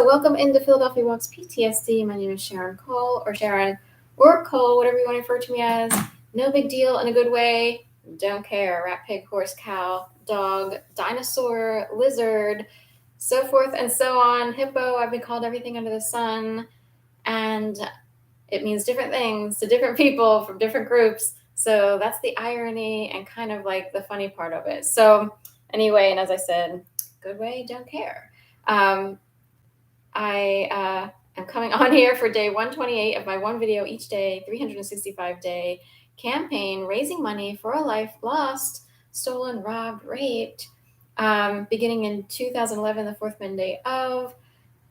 So welcome into Philadelphia Walks PTSD. My name is Sharon Cole, or Cole, whatever you want to refer to me as. No big deal in a good way. Don't care. Rat, pig, horse, cow, dog, dinosaur, lizard, so forth and so on. Hippo, I've been called everything under the sun. And it means different things to different people from different groups. So that's the irony and kind of like the funny part of it. So anyway, and as I said, good way, don't care. I am coming on here for day 128 of my one video each day, 365-day campaign raising money for a life lost, stolen, robbed, raped, beginning in 2011, the fourth Monday of,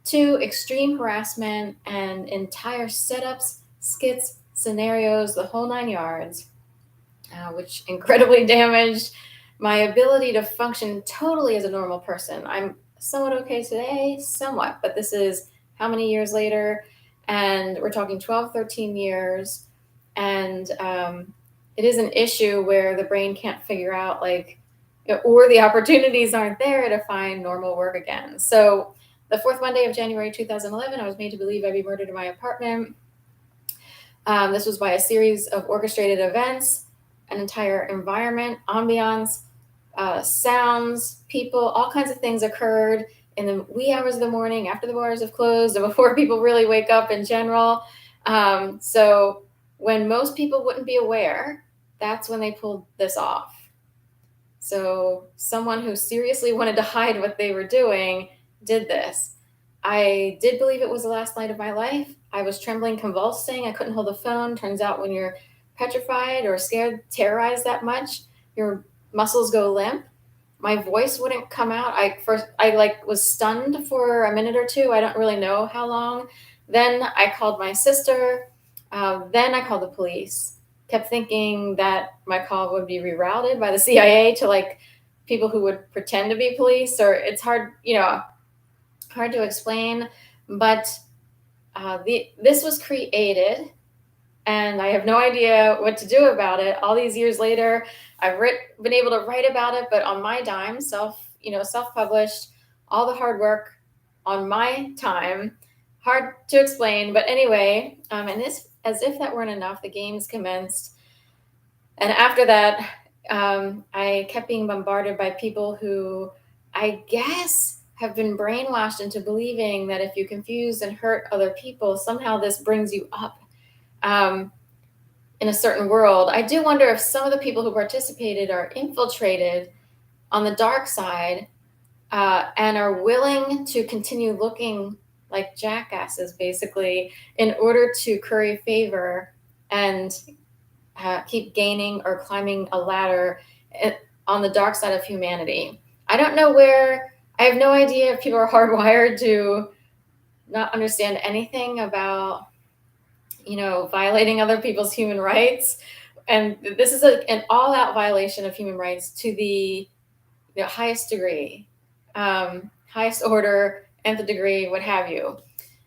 to extreme harassment and entire setups, skits, scenarios, the whole nine yards, which incredibly damaged my ability to function totally as a normal person. I'm somewhat okay today, somewhat, but this is how many years later? And we're talking 12, 13 years. And it is an issue where the brain can't figure out, or the opportunities aren't there to find normal work again. So the fourth Monday of January 2011, I was made to believe I'd be murdered in my apartment. This was by a series of orchestrated events, an entire environment, ambiance, sounds, people, all kinds of things occurred in the wee hours of the morning, after the bars have closed, and before people really wake up in general. So when most people wouldn't be aware, that's when they pulled this off. So someone who seriously wanted to hide what they were doing did this. I did believe it was the last night of my life. I was trembling, convulsing. I couldn't hold the phone. Turns out when you're petrified or scared, terrorized that much, your muscles go limp. My voice wouldn't come out. I was stunned for a minute or two. I don't really know how long. Then I called my sister. Then I called the police. Kept thinking that my call would be rerouted by the CIA to people who would pretend to be police, or it's hard to explain, but this was created, and I have no idea what to do about it. All these years later, I've been able to write about it, but on my dime, self-published, all the hard work on my time, hard to explain. But anyway, and this, as if that weren't enough, the games commenced. And after that, I kept being bombarded by people who I guess have been brainwashed into believing that if you confuse and hurt other people, somehow this brings you up in a certain world. I do wonder if some of the people who participated are infiltrated on the dark side and are willing to continue looking like jackasses, basically, in order to curry favor and keep gaining or climbing a ladder on the dark side of humanity. I don't know where. I have no idea if people are hardwired to not understand anything about, violating other people's human rights. And this is an all-out violation of human rights to the highest degree, highest order, nth degree, what have you.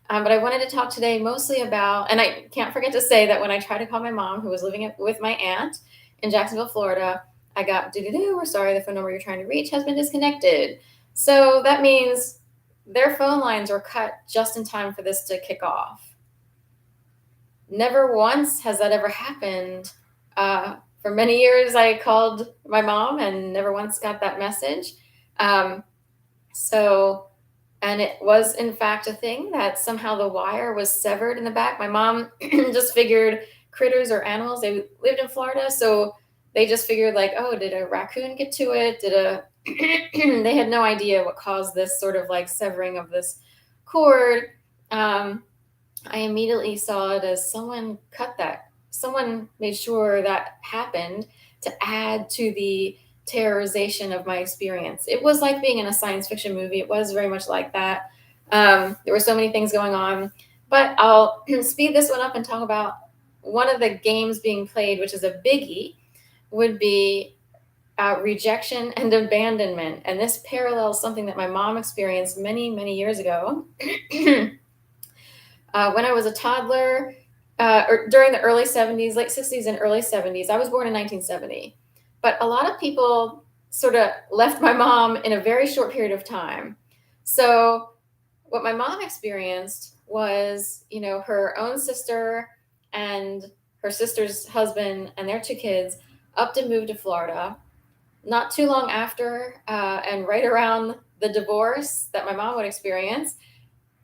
But I wanted to talk today mostly about, and I can't forget to say that when I tried to call my mom, who was living with my aunt in Jacksonville, Florida, I got, we're sorry, the phone number you're trying to reach has been disconnected. So that means their phone lines were cut just in time for this to kick off. Never once has that ever happened. For many years, I called my mom and never once got that message. And it was, in fact, a thing that somehow the wire was severed in the back. My mom just figured critters or animals. They lived in Florida, so they just figured did a raccoon get to it? They had no idea what caused this sort of severing of this cord. I immediately saw it as someone cut that. Someone made sure that happened to add to the terrorization of my experience. It was like being in a science fiction movie. It was very much like that. There were so many things going on, but I'll speed this one up and talk about one of the games being played, which is a biggie, would be rejection and abandonment. And this parallels something that my mom experienced many, many years ago. When I was a toddler, or during the early 70s, late 60s and early 70s. I was born in 1970. But a lot of people sort of left my mom in a very short period of time. So what my mom experienced was, her own sister and her sister's husband and their two kids upped and moved to Florida not too long after, and right around the divorce that my mom would experience.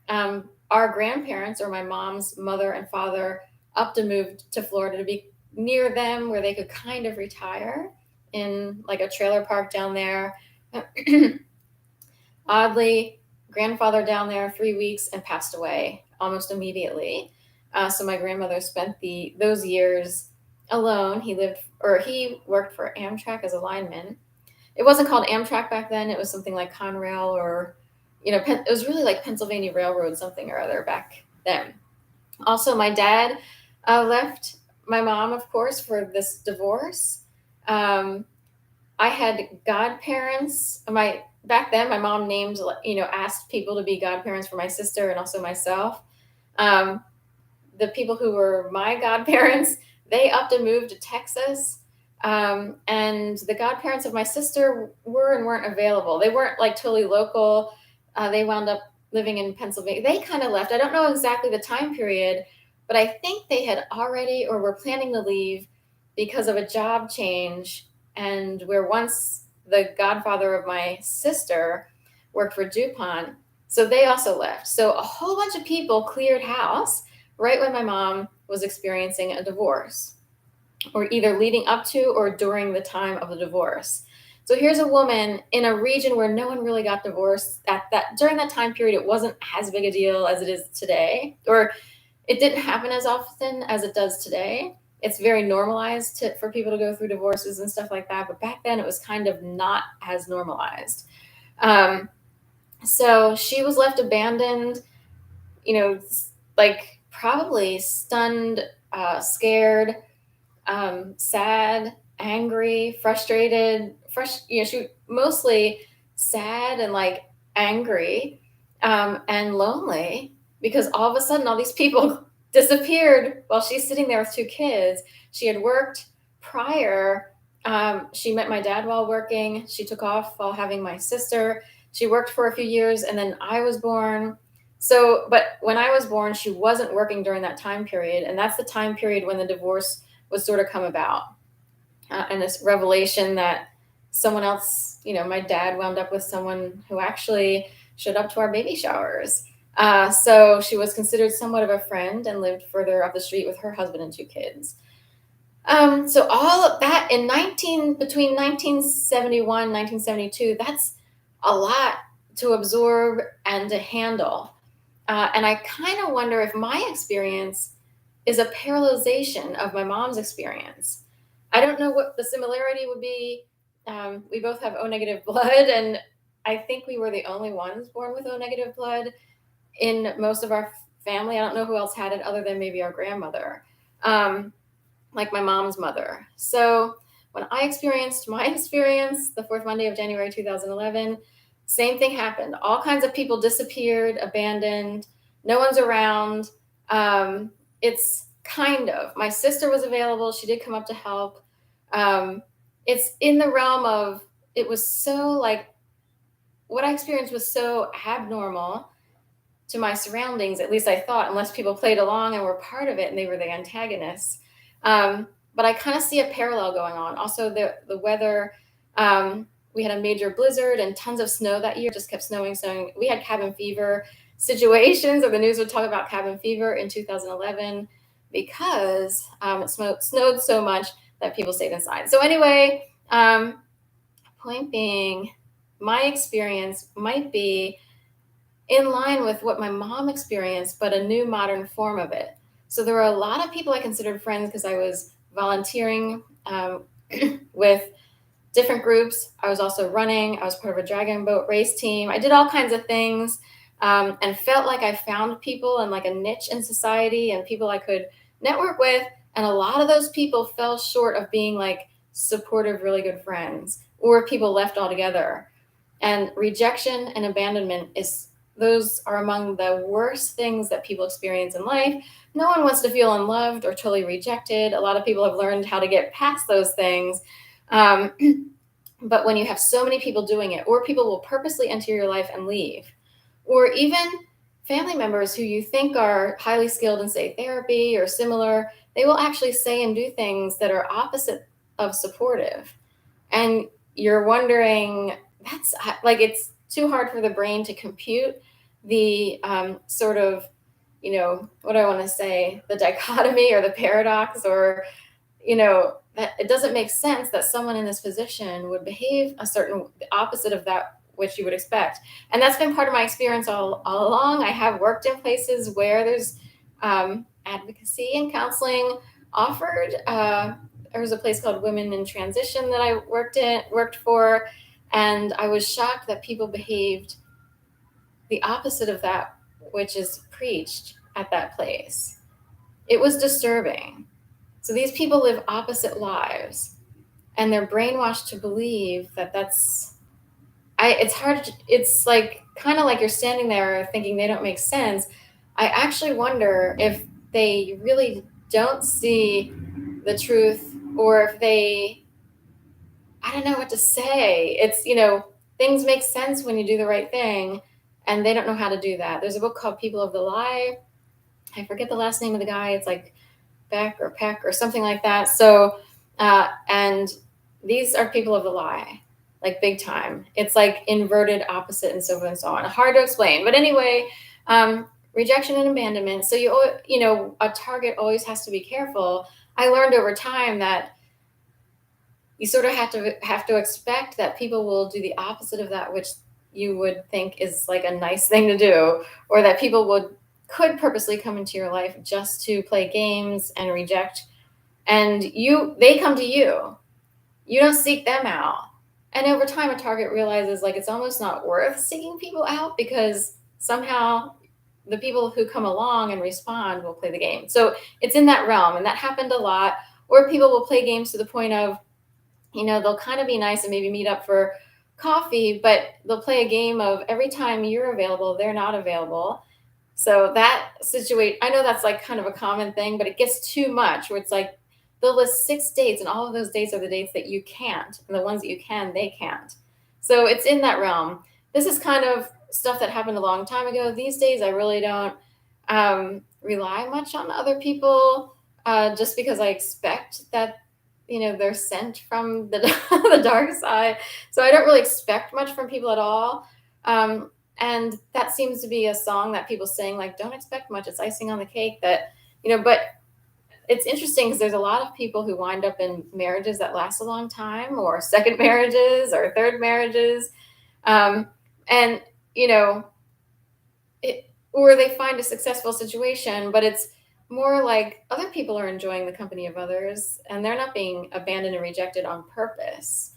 Our grandparents, or my mom's mother and father, upped and moved to Florida to be near them, where they could kind of retire in like a trailer park down there. Oddly, grandfather down there 3 weeks and passed away almost immediately. So my grandmother spent those years alone. He worked for Amtrak as a lineman. It wasn't called Amtrak back then. It was something like Conrail, or it was really like Pennsylvania Railroad something or other back then. Also, my dad left my mom, of course, for this divorce. I had godparents. Back then, my mom asked people to be godparents for my sister and also myself. Um, the people who were my godparents, they upped and moved to Texas. And the godparents of my sister were and weren't available. They weren't like totally local. They wound up living in Pennsylvania. They kind of left. I don't know exactly the time period, but I think they had already or were planning to leave because of a job change. And where once the godfather of my sister worked for DuPont, so they also left. So a whole bunch of people cleared house right when my mom was experiencing a divorce, or either leading up to or during the time of the divorce. So here's a woman in a region where no one really got divorced during that time period. It wasn't as big a deal as it is today, or it didn't happen as often as it does today. It's very normalized for people to go through divorces and stuff like that. But back then it was kind of not as normalized. So she was left abandoned, like probably stunned, scared, sad, angry, frustrated, she mostly sad and like angry, and lonely, because all of a sudden all these people disappeared while she's sitting there with two kids. She had worked prior. She met my dad while working. She took off while having my sister. She worked for a few years, and then I was born. So, but when I was born, she wasn't working during that time period. And that's the time period when the divorce was sort of come about. And this revelation that someone else, my dad wound up with someone who actually showed up to our baby showers. So she was considered somewhat of a friend and lived further up the street with her husband and two kids. So all of that between 1971, 1972, that's a lot to absorb and to handle. And I kind of wonder if my experience is a parallelization of my mom's experience. I don't know what the similarity would be. We both have O negative blood, and I think we were the only ones born with O negative blood in most of our family. I don't know who else had it other than maybe our grandmother, like my mom's mother. So when I experienced my experience, the fourth Monday of January 2011, same thing happened. All kinds of people disappeared, abandoned, no one's around. It's kind of, my sister was available. She did come up to help. It's in the realm of, it was so like, what I experienced was so abnormal to my surroundings, at least I thought, unless people played along and were part of it and they were the antagonists. But I kind of see a parallel going on. Also, the weather, we had a major blizzard and tons of snow that year, just kept snowing. We had cabin fever situations, or the news would talk about cabin fever in 2011 because it snowed so much that people stayed inside. So anyway, point being, my experience might be in line with what my mom experienced, but a new modern form of it. So there were a lot of people I considered friends because I was volunteering with different groups. I was also running. I was part of a dragon boat race team. I did all kinds of things, and felt like I found people and like a niche in society and people I could network with. And a lot of those people fell short of being like supportive, really good friends, or people left altogether. And rejection and abandonment those are among the worst things that people experience in life. No one wants to feel unloved or totally rejected. A lot of people have learned how to get past those things. But when you have so many people doing it, or people will purposely enter your life and leave, or even family members who you think are highly skilled in, say, therapy or similar, they will actually say and do things that are opposite of supportive. And you're wondering, that's like, it's too hard for the brain to compute the sort of, what do I want to say, the dichotomy or the paradox, or, that it doesn't make sense that someone in this position would behave a certain, the opposite of that which you would expect. And that's been part of my experience all along. I have worked in places where there's advocacy and counseling offered. There was a place called Women in Transition that I worked for, and I was shocked that people behaved the opposite of that which is preached at that place. It was disturbing. So these people live opposite lives, and they're brainwashed to believe that it's hard. It's like kind of like you're standing there thinking they don't make sense. I actually wonder if they really don't see the truth, or if I don't know what to say. It's, things make sense when you do the right thing, and they don't know how to do that. There's a book called People of the Lie. I forget the last name of the guy. It's like Beck or Peck or something like that. So, and these are people of the lie, like big time. It's like inverted opposite and so forth and so on. Hard to explain. But anyway, rejection and abandonment. So a target always has to be careful. I learned over time that you sort of have to expect that people will do the opposite of that which you would think is like a nice thing to do, or that people could purposely come into your life just to play games and reject. And they come to you. You don't seek them out. And over time, a target realizes like it's almost not worth seeking people out, because somehow the people who come along and respond will play the game. So it's in that realm. And that happened a lot. Or people will play games to the point of, they'll kind of be nice and maybe meet up for coffee, but they'll play a game of every time you're available, they're not available. So that situation, I know that's like kind of a common thing, but it gets too much, where it's like they'll list 6 dates, and all of those dates are the dates that you can't, and the ones that you can, they can't. So it's in that realm. This is kind of stuff that happened a long time ago. These days, I really don't rely much on other people, just because I expect that they're sent from the the dark side. So I don't really expect much from people at all. And that seems to be a song that people sing, like, don't expect much. It's icing on the cake. But it's interesting because there's a lot of people who wind up in marriages that last a long time, or second marriages or third marriages. And, or they find a successful situation, but it's more like other people are enjoying the company of others, and they're not being abandoned and rejected on purpose.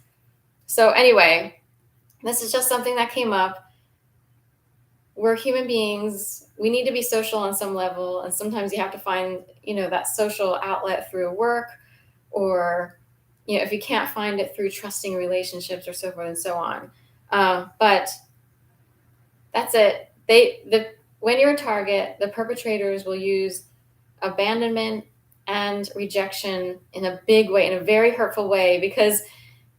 So anyway, this is just something that came up. We're human beings. We need to be social on some level. And sometimes you have to find, that social outlet through work, or, if you can't find it, through trusting relationships or so forth and so on. But that's it. When you're a target, the perpetrators will use abandonment and rejection in a big way, in a very hurtful way, because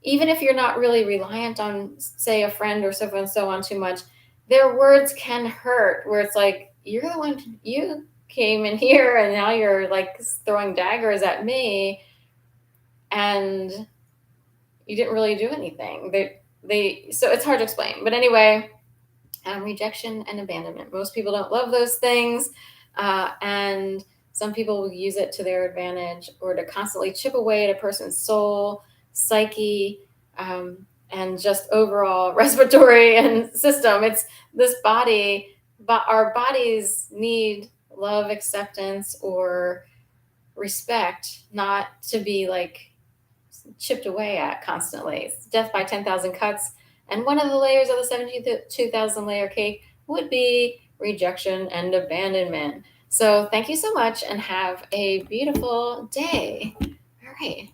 even if you're not really reliant on, say, a friend or so forth and so on too much, their words can hurt, where it's like, you're the one, you came in here and now you're like throwing daggers at me, and you didn't really do anything. So it's hard to explain. But anyway, rejection and abandonment. Most people don't love those things. And some people will use it to their advantage, or to constantly chip away at a person's soul, psyche, and just overall respiratory and system. It's this body, but our bodies need love, acceptance, or respect, not to be like chipped away at constantly. It's death by 10,000 cuts. And one of the layers of the 72,000 layer cake would be rejection and abandonment. So thank you so much, and have a beautiful day. All right.